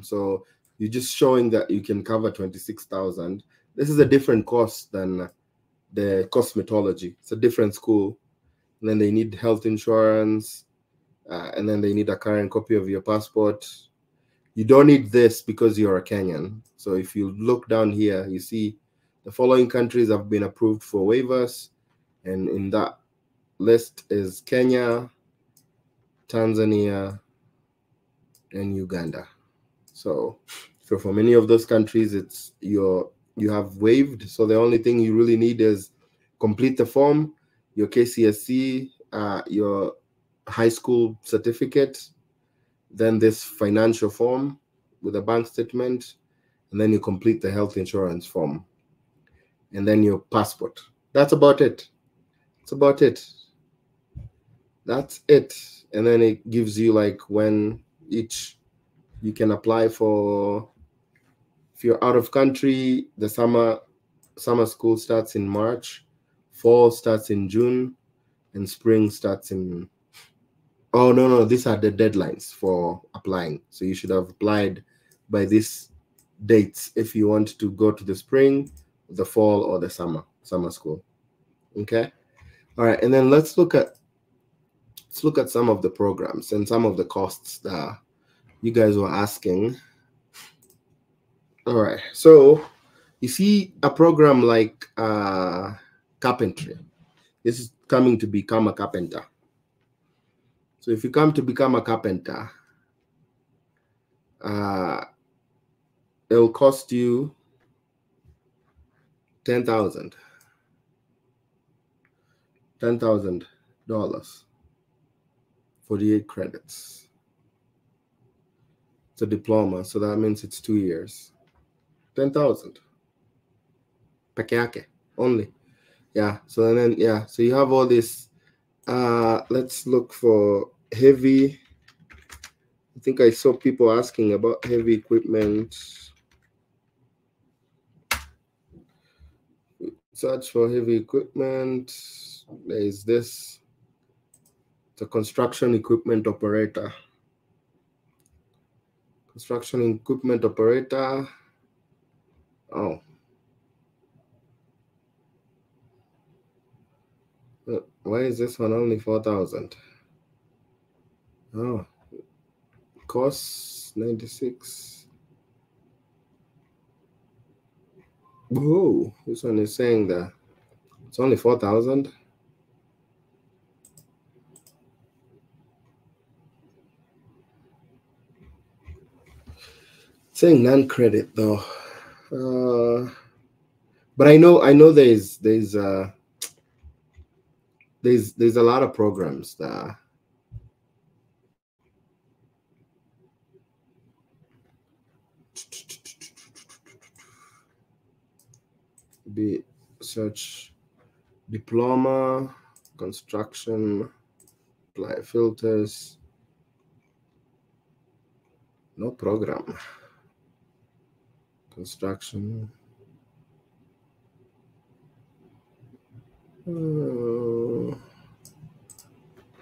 So you're just showing that you can cover 26,000. This is a different course than the cosmetology. It's a different school. And then they need health insurance, and then they need a current copy of your passport. You don't need this because you're a Kenyan. So if you look down here, you see the following countries have been approved for waivers, and in that list is Kenya, Tanzania, and Uganda. So for many of those countries, it's you have waived. So the only thing you really need is complete the form, your KCSE, your high school certificate, then this financial form with a bank statement, and then you complete the health insurance form, and then your passport. That's about it. That's about it. That's it. And then it gives you like when each you can apply for. If you're out of country, the summer school starts in March, fall starts in June, and spring starts in. Oh no, these are the deadlines for applying. So you should have applied by these dates if you want to go to the spring, the fall, or the summer school. Okay. All right, and then let's look at some of the programs and some of the costs that you guys were asking. All right, so you see a program like carpentry. This is coming to become a carpenter. So if you come to become a carpenter, it'll cost you $10,000. $10,000, 48 credits. It's a diploma, so that means it's 2 years. 10,000. Pakeake only. Yeah. So then so you have all this. Let's look for heavy. I think I saw people asking about heavy equipment. Search for heavy equipment. There is this. It's a construction equipment operator. Construction equipment operator. Oh. Why is this one only 4,000? Oh. Costs 96. Whoa, this one is saying that it's only 4,000. Saying non-credit though. But I know there's a lot of programs that be search diploma, construction, apply filters, no program, construction.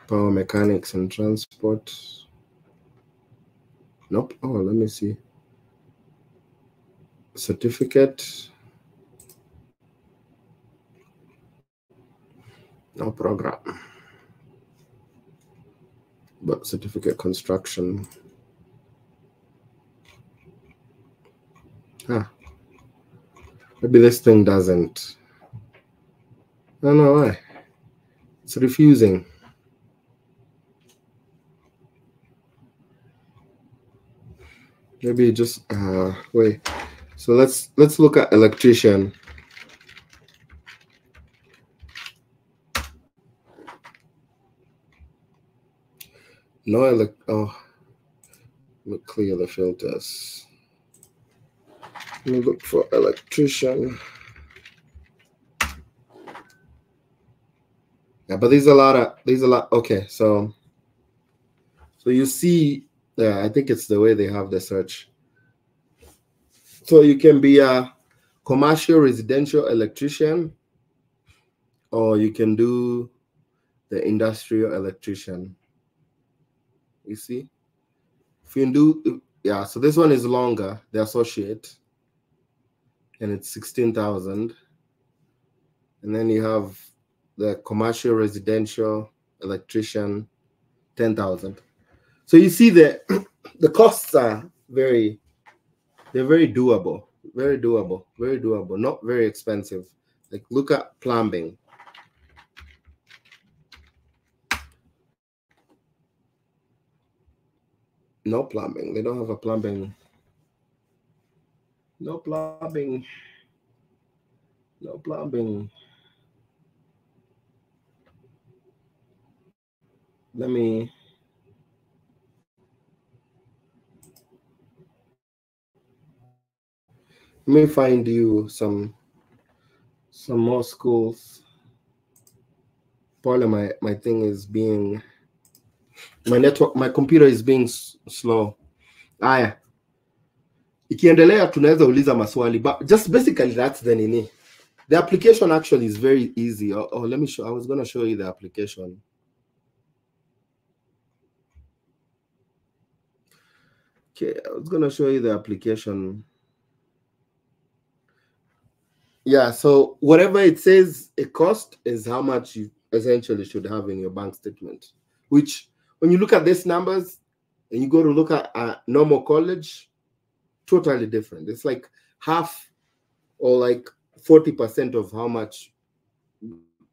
Power mechanics and transport. Nope. Oh, let me see. Certificate. No program. But certificate construction. Maybe this thing doesn't. I don't know why. It's refusing. Maybe just wait. So let's look at electrician. No oh, let me clear the filters. Let me look for electrician. Yeah, but there's a lot. Okay, so you see, I think it's the way they have the search. So you can be a commercial residential electrician, or you can do the industrial electrician. You see, if you do, so this one is longer, the associate, and it's 16,000. And then you have the commercial residential electrician, 10,000. So you see that the costs are very doable, very doable, not very expensive. Like look at plumbing. No plumbing. They don't have a plumbing. No plumbing. No plumbing. Let me. Let me find you some more schools. Probably my thing is being, my network, my computer is being slow. Aya, ikiendelea tunaweza uliza maswali, but just basically that's the nini. The application actually is very easy. Oh, let me show. I was going to show you the application. Okay, I was going to show you the application. Yeah, so whatever it says a cost is how much you essentially should have in your bank statement, which when you look at these numbers and you go to look at a normal college, totally different. It's like half or like 40% of how much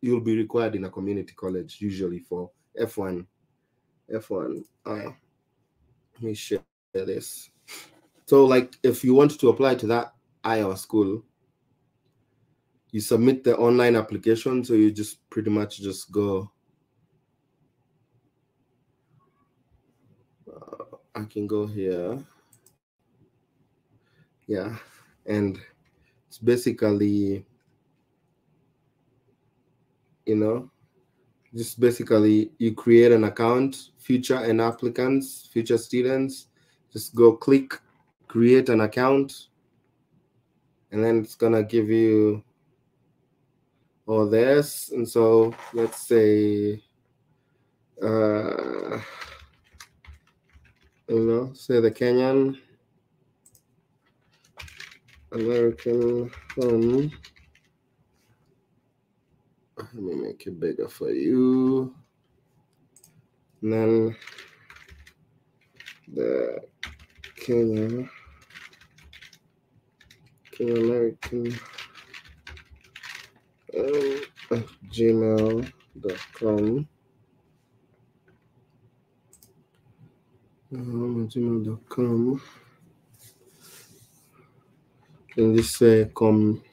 you'll be required in a community college usually for F1. Let me share this. So like if you want to apply to that Iowa school, you submit the online application. So you just pretty much just go. I can go here. Yeah. And it's basically, just basically you create an account, future and applicants, future students, just go click, create an account. And then it's going to give you all this. And so let's say, say the Kenyan American Home. Let me make it bigger for you. And then the Kenyan American gmail.com. Gmail.com. And just say come.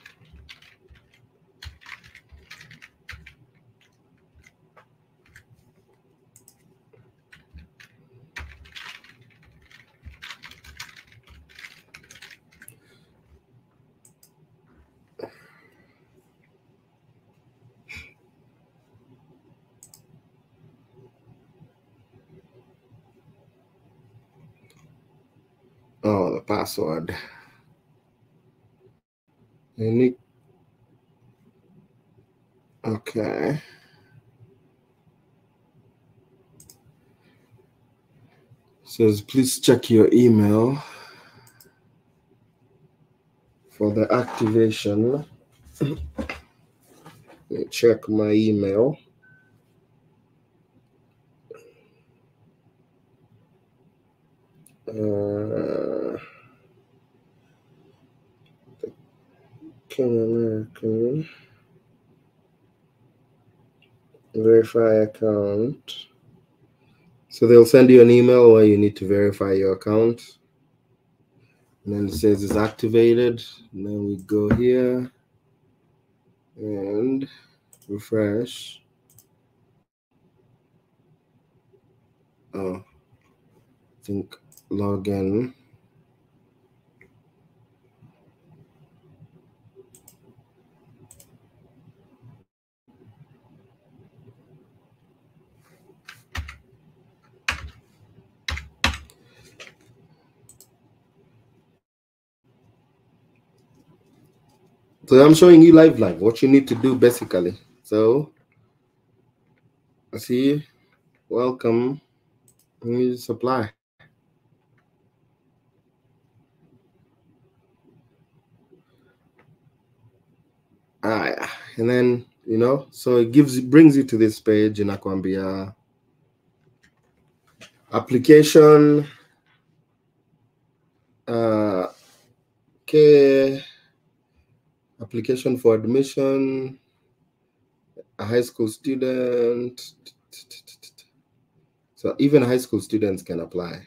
Oh, the password. Unique. Okay. Says please check your email for the activation. Let me check my email. American verify account. So they'll send you an email where you need to verify your account. And then it says it's activated. And then we go here and refresh. Oh, I think login. So I'm showing you live what you need to do basically. So I see, welcome. Let me just apply. And then so it brings you to this page in Akwambia application. Okay, application for admission, a high school student. So even high school students can apply.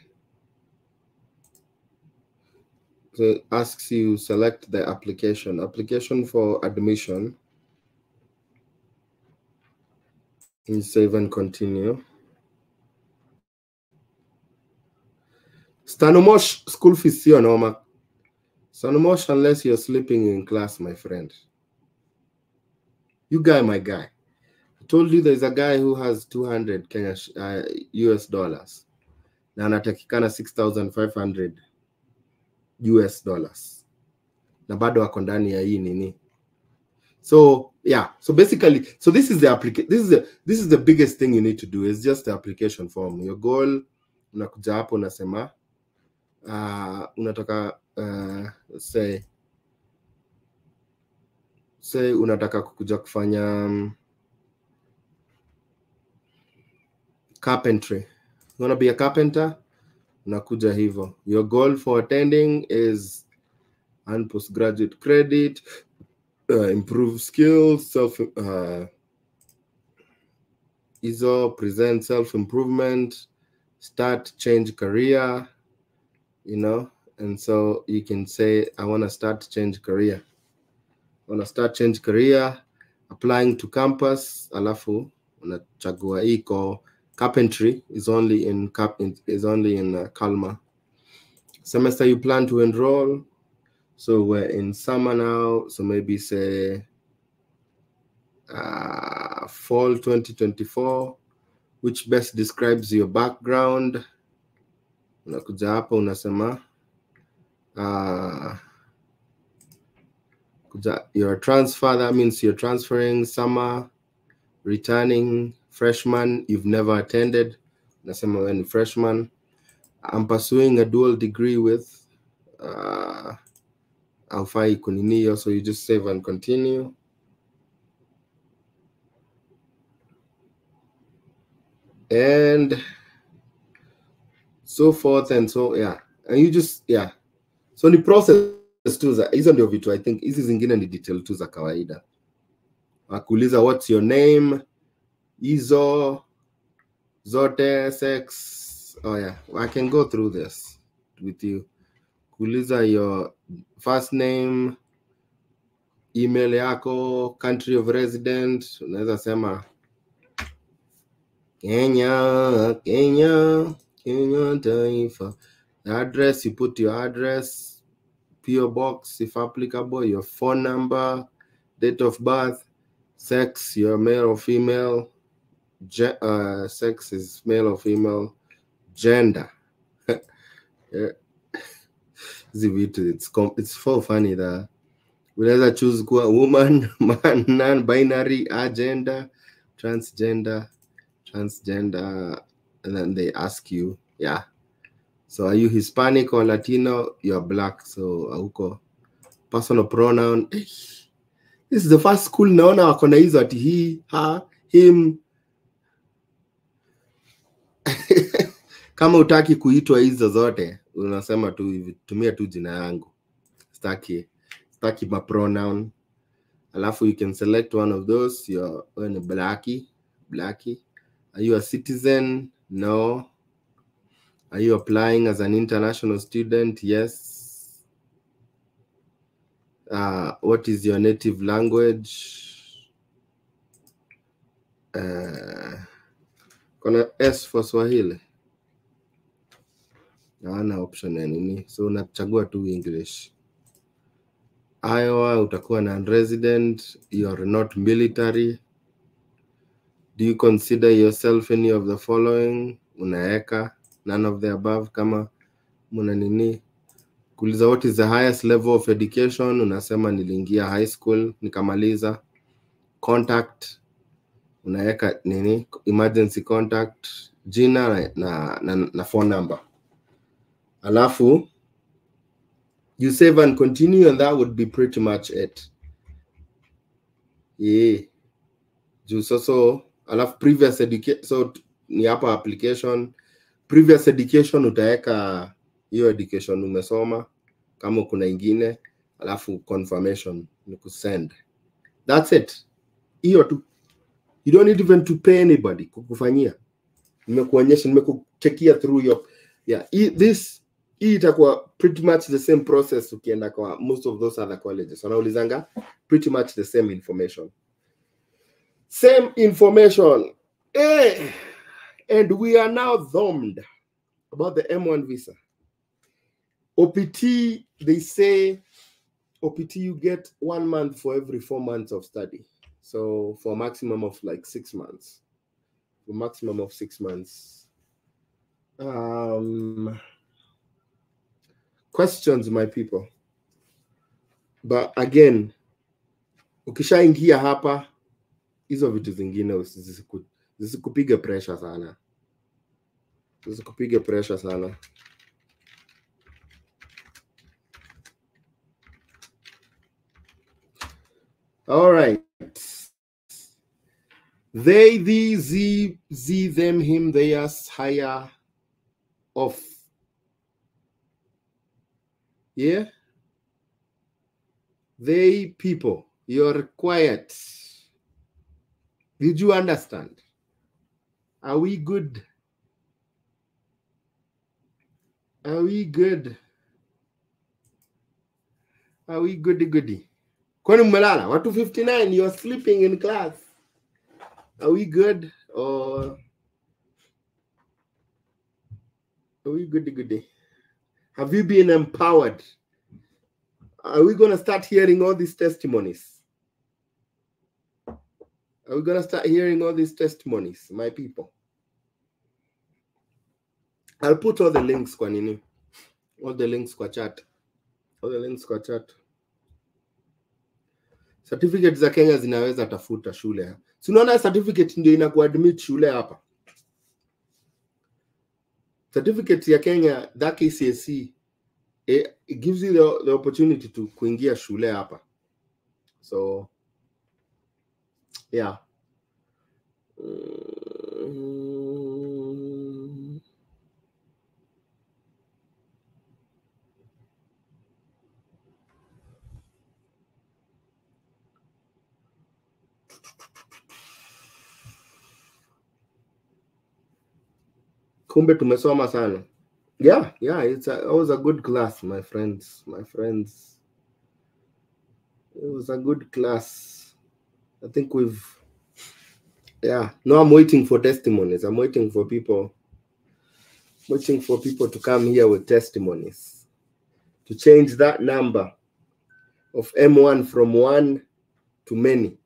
So it asks you select the application for admission. You save and continue. Stanomosh school fees sio noma. So no more unless you're sleeping in class, my friend. You guy, my guy. I told you there's a guy who has 200 Kenya US dollars. Na anatakikana 6,500 US dollars. Na bado wako ndani ya hii nini. So yeah, so basically, so this is the application. This is the biggest thing you need to do. Is just the application form. Your goal, unakuja hapo unasema unataka say unataka kukuja kufanya carpentry. You want to be a carpenter? Unakuja hivyo. Your goal for attending is earn postgraduate credit, improve skills, present self-improvement, start, change career, you know, and so you can say, I want to start, change career. I want to start, change career, applying to campus, alafu, unachagua iko, carpentry is only in Kalmar. Semester you plan to enroll, so we're in summer now, so maybe say fall 2024, which best describes your background. Unakuja hapa unasema you're a transfer, that means you're transferring, summer, returning, freshman, you've never attended, unasema when freshman. I'm pursuing a dual degree with Alfai Kuniniyo, so you just save and continue. And so forth and so, yeah. And you just, yeah. So the process tu za, hizo ndio vitu, I think, hizi zingine ni detail tu za kawaida. Akuuliza, what's your name? Hizo, zote, sex. Oh yeah, I can go through this with you. Kuuliza your first name, email yako, country of resident, unaweza sema Kenya taifa. The address, you put your address, PO box if applicable, your phone number, date of birth, sex, you're male or female, sex is male or female, gender. Yeah. It's so funny that unaweza choose kuwa woman, man, non-binary, agender, transgender, and then they ask you, yeah, so are you Hispanic or Latino? You're black, so auko personal pronoun. This is the first school naona wako na hizo ati he, her, him. Kama utaki kuitwa hizo zote, unasema tu tumia tu jina yangu. Staki ma pronoun. Alafu you can select one of those. You're blackie. Are you a citizen? No. Are you applying as an international student? Yes. What is your native language? Kuna S for Swahili. Hawana option ya nini. So unachagua tu English. Iowa, utakuwa non-resident. You're not military. Do you consider yourself any of the following? Unaeka none of the above kama muna nini. Kuuliza what is the highest level of education? Unasema niliingia high school nikamaliza. Contact, unaeka nini, emergency contact, jina na phone number. Alafu you save and continue, and that would be pretty much it. Yeah. So alafu previous education, so ni hapa application, previous education utaeka hiyo education umesoma kama kuna ingine, alafu confirmation ni kusend. That's it. Hiyo tu. You don't need even to pay anybody kukufanyia. Nimekuonyesha, nimekuchekia through your, yeah, this itakuwa pretty much the same process ukienda kwa most of those other colleges. Wanaulizanga pretty much the same information. Same information. And we are now thumbed about the M1 visa. OPT, they say OPT, you get 1 month for every 4 months of study. So for a maximum of like 6 months. For maximum of 6 months. Questions, my people. But again, ukishaingia hapa, hizo vitu zingine zisikupige pressure sana. Zisikupige pressure sana. All right. They, thee, ze, them, him, theirs, higher, off. Yeah? They, people, you're quiet. Did you understand? Are we good? Are we good? Are we goody? Kwani mmelala? Watu 59, you're sleeping in class. Are we good? Or are we goody? Have you been empowered? Are we going to start hearing all these testimonies? Are we going to start hearing all these testimonies, my people? I'll put all the links kwa nini. All the links kwa chat. All the links kwa chat. Certificate za Kenya zinaweza tafuta shule. Si unaona certificate ndio inakuadmit shule hapa. Certificate ya Kenya, that KCSE, it gives you the opportunity to kuingia shule hapa. So, yeah. Kumbe tumesoma sana. Yeah, it was a good class, my friends. It was a good class. I think now I'm waiting for testimonies. I'm waiting for people to come here with testimonies to change that number of M1 from 1 to many.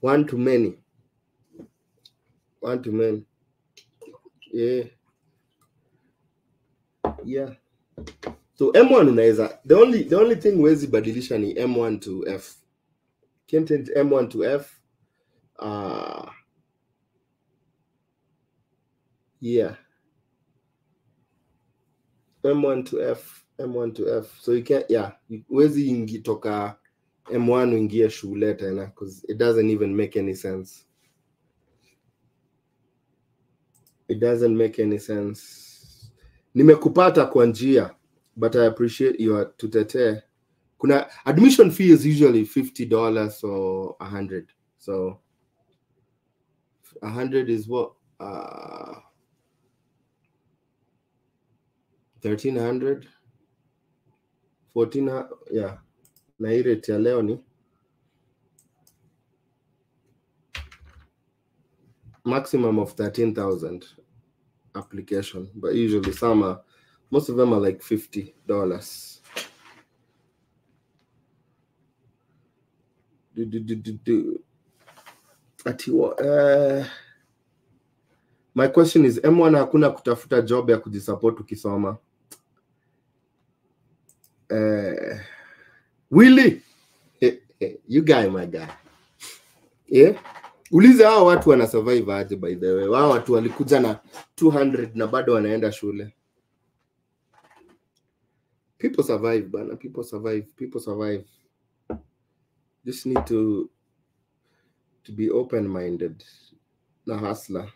1 to many. 1 to many. Yeah. So M1 unaweza, the only thing wezi badilisha ni M1 to F. Can't change M1 to F. Yeah. M1 to F. So you can't, wezi ingitoka M1 uingie shule tena, because it doesn't even make any sense. It doesn't make any sense. Nimekupata kwa njia, but I appreciate your tutetee. Kuna admission fee is usually $50 or $100. So $100 is what? $1,300, $1,400, yeah. Na hii rate ya leo ni maximum of 13,000 application, but usually most of them are like $50. My question is, M1 hakuna kutafuta job ya kujisupport ukisoma? Willy, you guy, my guy. Yeah. Uliza hao watu wana survive aje, by the way. Hao watu walikuja na 200 na bado wanaenda shule. People survive, bana. People survive. Just need to be open-minded. Na hustler.